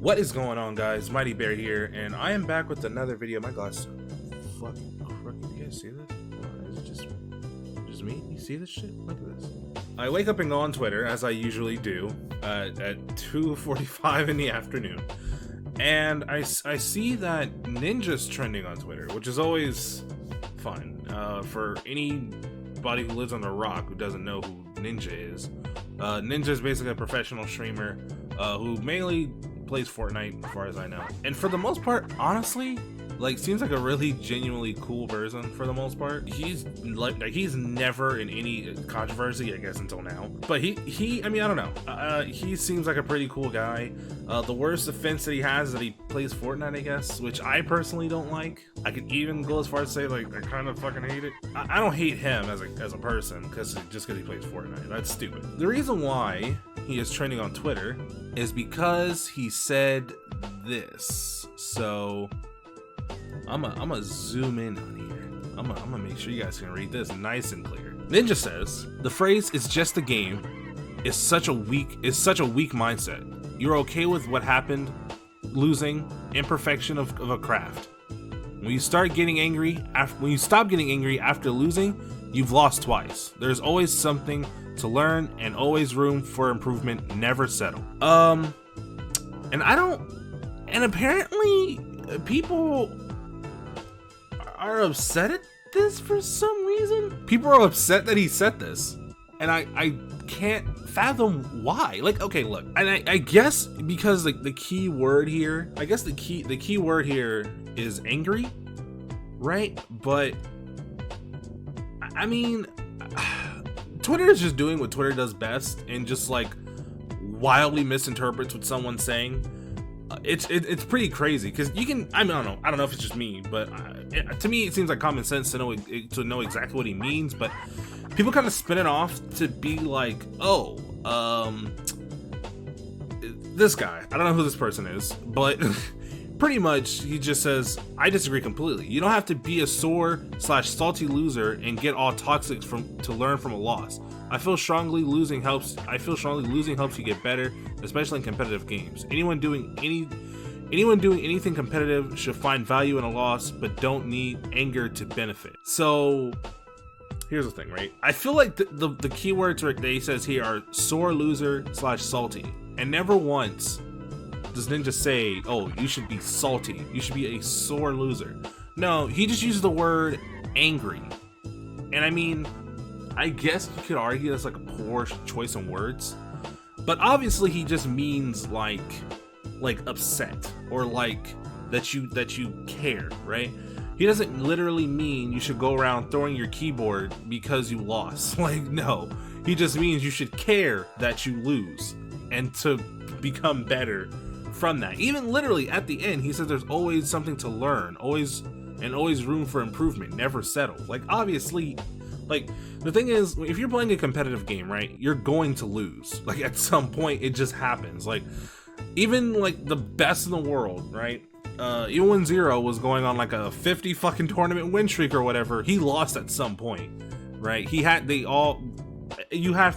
What is going on, guys? Mighty Bear here, and I am back with another video. My glasses are fucking crooked. You guys see this? Is it just me? You see this shit? Look at this. I wake up and go on Twitter, as I usually do, at 2:45 in the afternoon, and I see that Ninja's trending on Twitter, which is always fun. For anybody who lives on a rock who doesn't know who Ninja is, Ninja is basically a professional streamer who mainly plays Fortnite, as far as I know, and for the most part, honestly, seems like a really genuinely cool person. For the most part, he's he's never in any controversy, I guess, until now. But he I mean, I don't know, he seems like a pretty cool guy. The worst offense that he has is that he plays Fortnite, I guess, which I personally don't like. I could even go as far as say, I kind of fucking hate it. I don't hate him as a person, just because he plays Fortnite. That's stupid. The reason why he is trending on Twitter is because he said this. So I'm gonna zoom in on here. I'm gonna make sure you guys can read this nice and clear. Ninja says the phrase "it's just a game" is such a weak mindset. You're okay with what happened, losing, imperfection of a craft. When you stop getting angry after losing, you've lost twice. There's always something to learn and always room for improvement. Never settle. And apparently people are upset at this for some reason. People are upset that he said this, and I can't fathom why. Okay, look, and I guess because the key word here, I guess the key word here is angry, right? But I mean, Twitter is just doing what Twitter does best, and just wildly misinterprets what someone's saying. It's pretty crazy, because you can, I don't know if it's just me, but to me it seems like common sense to know exactly what he means, but people kind of spin it off to be like, oh, this guy, I don't know who this person is, but pretty much he just says, I disagree completely. You don't have to be a sore/salty loser and get all toxic to learn from a loss. I feel strongly losing helps you get better, especially in competitive games. Anyone doing anything competitive should find value in a loss, but don't need anger to benefit. So here's the thing, right? I feel like the keywords that he says here are sore loser/salty, and never once does Ninja say, oh, you should be salty, you should be a sore loser. No, he just used the word angry. And I mean, I guess you could argue that's a poor choice of words, but obviously he just means like upset, or that you care, right? He doesn't literally mean you should go around throwing your keyboard because you lost. No, he just means you should care that you lose and to become better from that. Even literally at the end, he says there's always something to learn, always room for improvement, never settle. Obviously, the thing is, if you're playing a competitive game, right, you're going to lose. At some point, it just happens. Even the best in the world, right? Even when Zero was going on a 50 fucking tournament win streak or whatever, he lost at some point, right? You have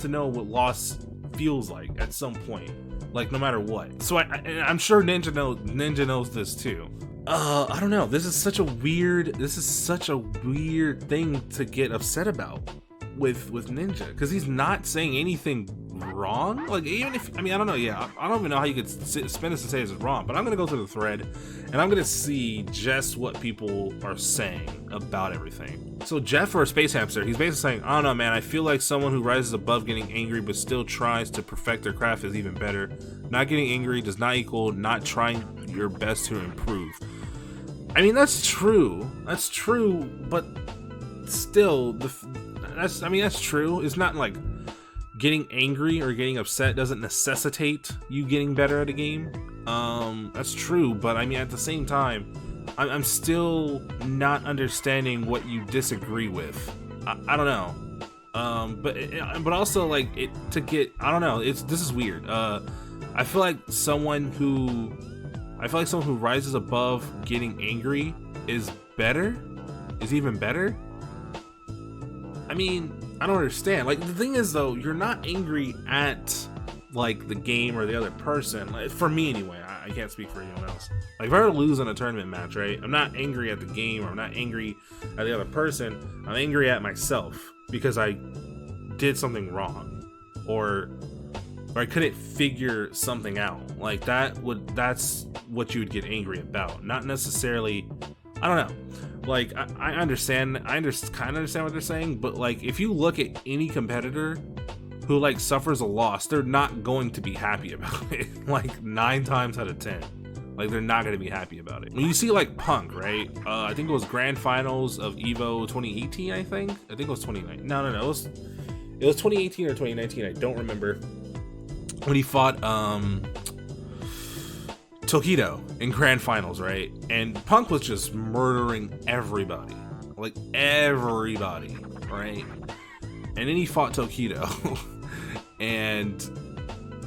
to know what loss feels like at some point, no matter what. So I'm sure Ninja knows this too. I don't know. This is such a weird thing to get upset about with Ninja, because he's not saying anything wrong. Even if, I don't know. Yeah, I don't even know how you could spin this and say this is wrong, but I'm gonna go through the thread and I'm gonna see just what people are saying about everything. So Jeff, or Space Hamster, he's basically saying, I don't know, man, I feel like someone who rises above getting angry but still tries to perfect their craft is even better. Not getting angry does not equal not trying your best to improve. I mean, that's true, but still, that's true. It's not getting angry or getting upset doesn't necessitate you getting better at a game. That's true, but at the same time, I'm still not understanding what you disagree with. I don't know. But also I don't know. This is weird. I feel like someone who rises above getting angry is even better. I don't understand. The thing is, though, you're not angry at like the game or the other person. Like, for me anyway, I can't speak for anyone else. Like if I were to lose in a tournament match, right, I'm not angry at the game, or I'm not angry at the other person. I'm angry at myself because I did something wrong, or I couldn't figure something out. Like that's what you would get angry about, not necessarily, I don't know. Like I understand kind of understand what they're saying, but like if you look at any competitor who like suffers a loss, they're not going to be happy about it. Like 9 times out of 10, like they're not going to be happy about it. When you see like Punk, right, I think it was grand finals of Evo 2018, I think it was 2019. No, it was 2018 or 2019, I don't remember, when he fought Tokido in grand finals, right? And Punk was just murdering everybody, like everybody, right? And then he fought Tokido and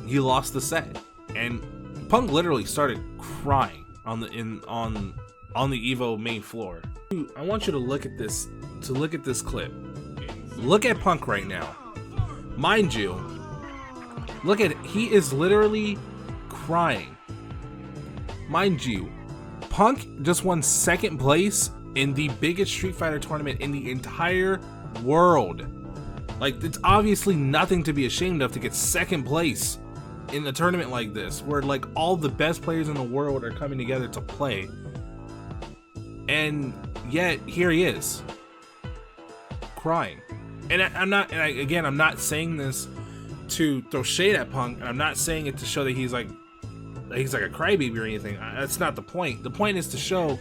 he lost the set, and Punk literally started crying on the Evo main floor. I want you to look at this clip. Look at Punk right now. Mind you, look at it. He is literally crying. Mind you, Punk just won 2nd place in the biggest Street Fighter tournament in the entire world. Like, it's obviously nothing to be ashamed of to get 2nd place in a tournament like this, where like all the best players in the world are coming together to play. And yet here he is, crying. And I'm not saying this to throw shade at Punk, and I'm not saying it to show that he's like a crybaby or anything. That's not the point. The point is to show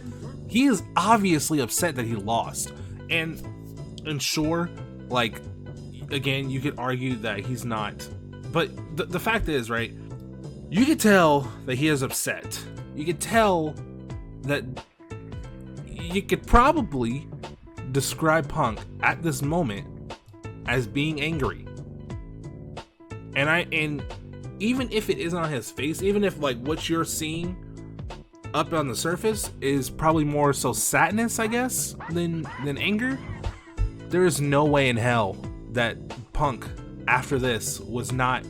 he is obviously upset that he lost. And sure, like, again, you could argue that he's not, but the fact is, right, you could tell that he is upset. You could tell that you could probably describe Punk at this moment as being angry. And even if it isn't on his face, even if like what you're seeing up on the surface is probably more so sadness, I guess, than anger, there is no way in hell that Punk after this was not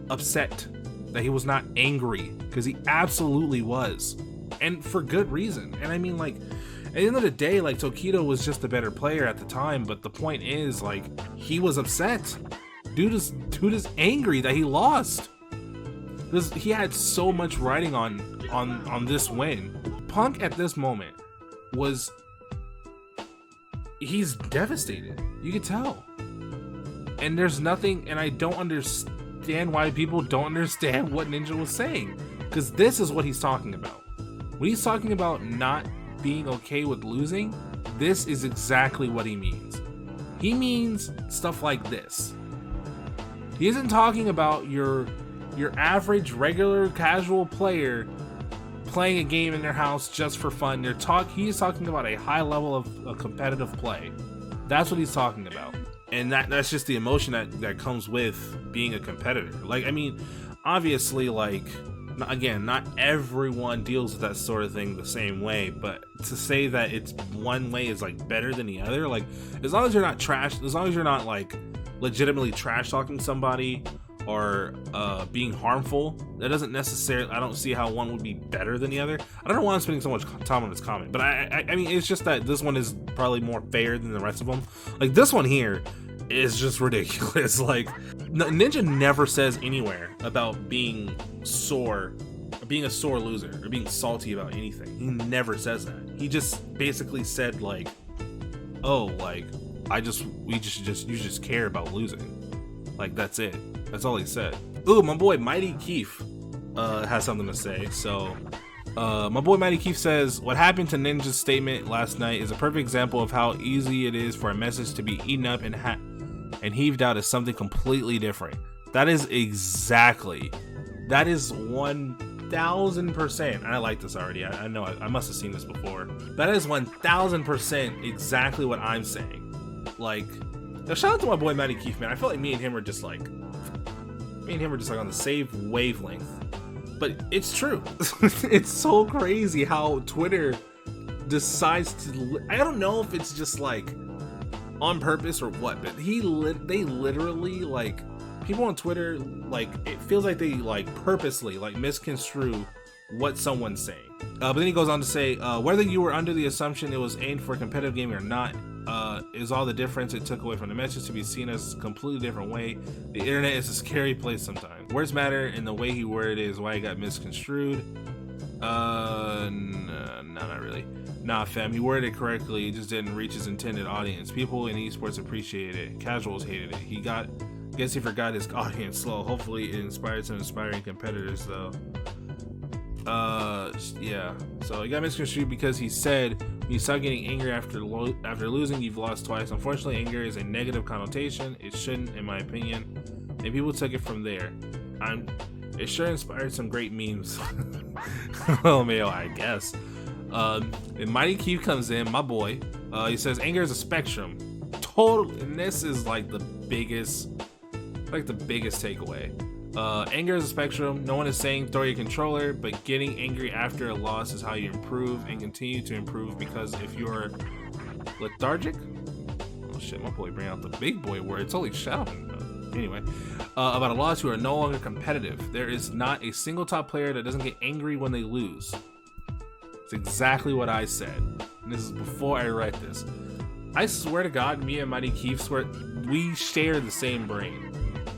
upset, that he was not angry, because he absolutely was, and for good reason. And I mean, like, at the end of the day, like, Tokido was just a better player at the time, but the point is, like, he was upset. Dude is angry that he lost. He had so much riding on this win. Punk at this moment he's devastated. You could tell. And there's nothing, and I don't understand why people don't understand what Ninja was saying, because this is what he's talking about. When he's talking about not being okay with losing, this is exactly what he means. He means stuff like this. He isn't talking about your average, regular, casual player playing a game in their house just for fun. He's talking about a high level of competitive play. That's what he's talking about. And that's just the emotion that comes with being a competitor. Like, I mean, obviously, like, again, not everyone deals with that sort of thing the same way, but to say that it's one way is like better than the other, like, as long as you're not like legitimately trash talking somebody or being harmful, that doesn't necessarily, I don't see how one would be better than the other. I don't know why I'm spending so much time on this comment, but I mean, it's just that this one is probably more fair than the rest of them. Like, this one here is just ridiculous. Like, Ninja never says anywhere about being a sore loser or being salty about anything. He never says that. He just basically said, like, oh, like, you just care about losing. Like, that's it. That's all he said. Ooh, my boy Mighty Keith has something to say. So my boy Mighty Keith says, what happened to Ninja's statement last night is a perfect example of how easy it is for a message to be eaten up and heaved out as something completely different. That is 1000%, and I like this already. I know I must have seen this before. That is 1000% exactly what I'm saying. Like, shout out to my boy Matty Keith, man. I feel like me and him are just like on the same wavelength. But it's true. It's so crazy how Twitter decides to. I don't know if it's just like on purpose or what, but they literally like people on Twitter, like, it feels like they like purposely like misconstrue what someone's saying. But then he goes on to say, whether you were under the assumption it was aimed for competitive gaming or not, is all the difference it took away from the message to be seen as a completely different way. The internet is a scary place sometimes. Words matter, and the way he worded it is why he got misconstrued. No, not really. Nah, fam, he worded it correctly, it just didn't reach his intended audience. People in esports appreciated it, casuals hated it. Guess he forgot his audience slow. Hopefully it inspired some inspiring competitors though. Yeah, so he got misconstrued because he said when you stop getting angry after losing, you've lost twice. Unfortunately, anger is a negative connotation. It shouldn't, in my opinion, and people took it from there. It sure inspired some great memes. Well, Mayo, I guess. And Mighty Q comes in, my boy. He says anger is a spectrum. Totally, and this is like the biggest takeaway. Anger is a spectrum. No one is saying throw your controller, but getting angry after a loss is how you improve and continue to improve, because if you're lethargic, oh shit, my boy bring out the big boy words. Holy shouting. Anyway, about a loss, you are no longer competitive. There is not a single top player that doesn't get angry when they lose. It's exactly what I said. And this is before I write this. I swear to God, me and Mighty Keith swear we share the same brain.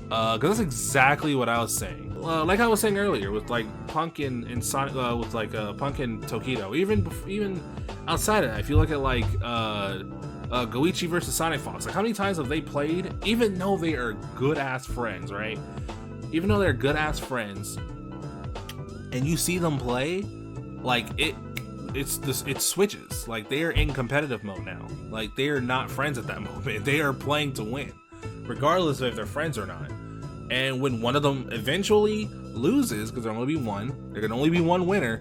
Cause that's exactly what I was saying. Like I was saying earlier with like Punk and Sonic, with like Punk and Tokido. Even outside of that, if you look at like Goichi versus Sonic Fox, like how many times have they played? Even though they are good ass friends, right? Even though they're good ass friends, and you see them play, like it switches. Like they are in competitive mode now. Like they are not friends at that moment. They are playing to win, regardless of if they're friends or not. And when one of them eventually loses, because there can only be one winner,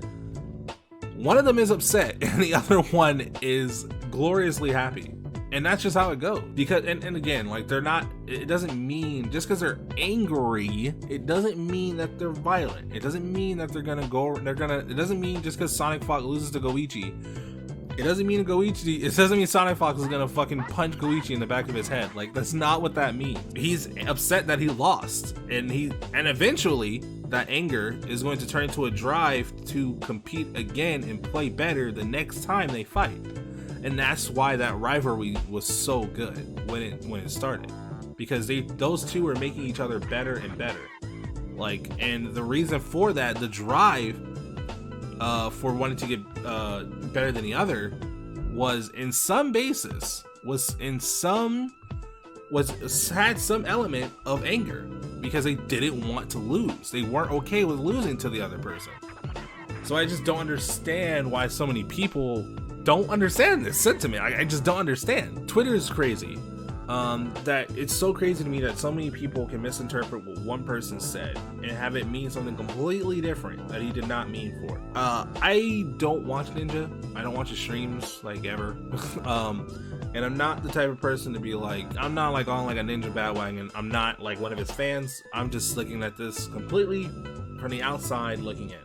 one of them is upset and the other one is gloriously happy. And that's just how it goes. Because and again, like it doesn't mean just because they're angry, it doesn't mean that they're violent. It doesn't mean that it doesn't mean just because Sonic Fox loses to Goichi, it doesn't mean Sonic Fox is gonna fucking punch Goichi in the back of his head. Like, that's not what that means. He's upset that he lost, and eventually that anger is going to turn into a drive to compete again and play better the next time they fight. And that's why that rivalry was so good when it started, because those two were making each other better and better. Like, and the reason for that, the drive for wanting to get better than the other had some element of anger, because they didn't want to lose. They weren't okay with losing to the other person. So I just don't understand why so many people don't understand this sentiment. I just don't understand. Twitter is crazy. That it's so crazy to me that so many people can misinterpret what one person said and have it mean something completely different that he did not mean for it. I don't watch Ninja. I don't watch his streams like ever. And I'm not the type of person to be like, I'm not like on like a Ninja bandwagon. I'm not like one of his fans. I'm just looking at this completely from the outside looking in.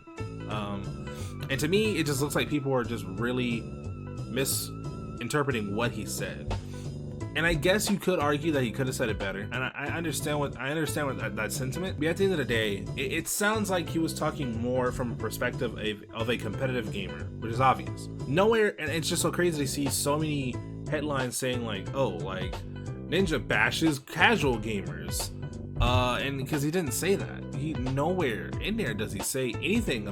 And to me, it just looks like people are just really misinterpreting what he said. And I guess you could argue that he could have said it better, and I understand that sentiment. But at the end of the day, it sounds like he was talking more from a perspective of a competitive gamer, which is obvious. Nowhere, and it's just so crazy to see so many headlines saying like, "Oh, like Ninja bashes casual gamers," and because he didn't say that. Nowhere in there does he say anything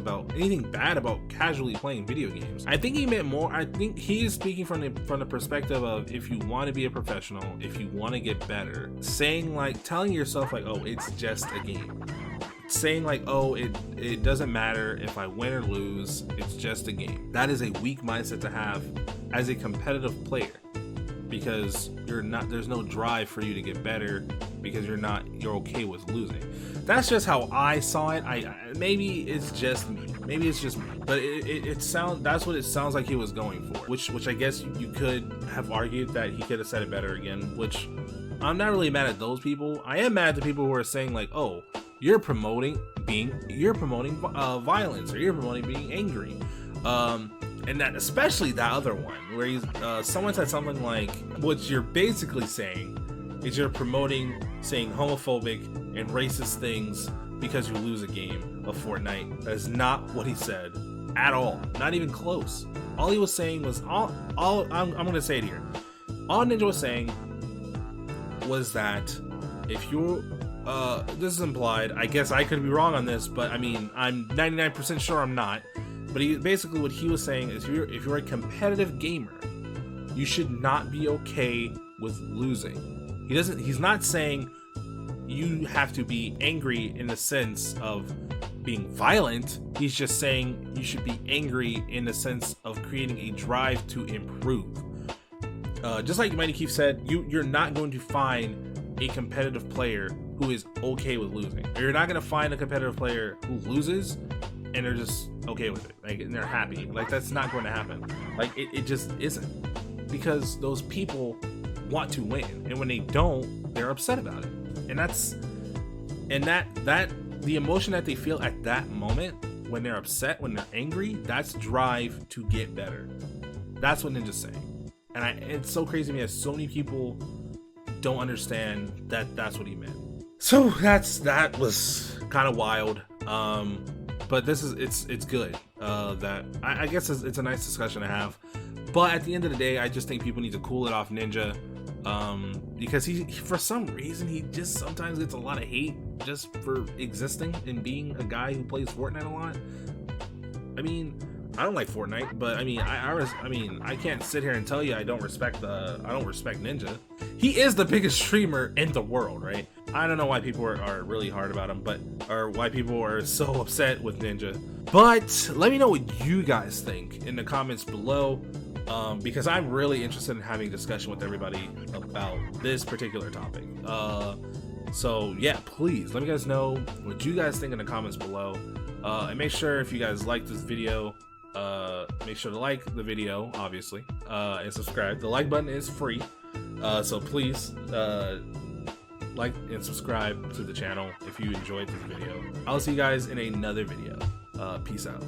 bad about casually playing video games. I think he meant more. I think he is speaking from the perspective of, if you want to be a professional, if you want to get better, telling yourself like, oh, it's just a game. Saying like, oh, it doesn't matter if I win or lose, it's just a game. That is a weak mindset to have as a competitive player, because there's no drive for you to get better, because you're okay with losing. That's just how I saw it. Maybe it's just me, but that's what it sounds like he was going for, which I guess you could have argued that he could have said it better again, which I'm not really mad at those people. I am mad at the people who are saying like, oh, you're promoting violence, or you're promoting being angry. And that, especially that other one where someone said something like, what you're basically saying is you're promoting saying homophobic and racist things because you lose a game of Fortnite. That is not what he said at all. Not even close. All he was saying was I'm gonna say it here. All Ninja was saying was that if you're this is implied, I guess I could be wrong on this, but I mean I'm 99% sure I'm not. But basically what he was saying is if you're a competitive gamer, you should not be okay with losing. He's not saying you have to be angry in the sense of being violent. He's just saying you should be angry in the sense of creating a drive to improve. Just like Mighty Keith said, you're not going to find a competitive player who is okay with losing. Or you're not going to find a competitive player who loses and they're just okay with it, like, and they're happy. Like, that's not going to happen. Like, it just isn't, because those people want to win, and when they don't, they're upset about it. And that the emotion that they feel at that moment, when they're upset, when they're angry, that's drive to get better. That's what Ninja's saying. And it's so crazy to me that so many people don't understand that that's what he meant. So that was kind of wild. But it's good. That I guess it's a nice discussion to have. But at the end of the day, I just think people need to cool it off Ninja. Because he for some reason he just sometimes gets a lot of hate just for existing and being a guy who plays Fortnite a lot. I mean, I don't like Fortnite, but I mean I can't sit here and tell you I don't respect Ninja. He is the biggest streamer in the world, right? I don't know why people are really hard about him, or why people are so upset with Ninja. But let me know what you guys think in the comments below. Because I'm really interested in having a discussion with everybody about this particular topic. So yeah, please let me guys know what you guys think in the comments below. And make sure, if you guys like this video, make sure to like the video, obviously, and subscribe. The like button is free, so please like and subscribe to the channel if you enjoyed this video. I'll see you guys in another video. Peace out.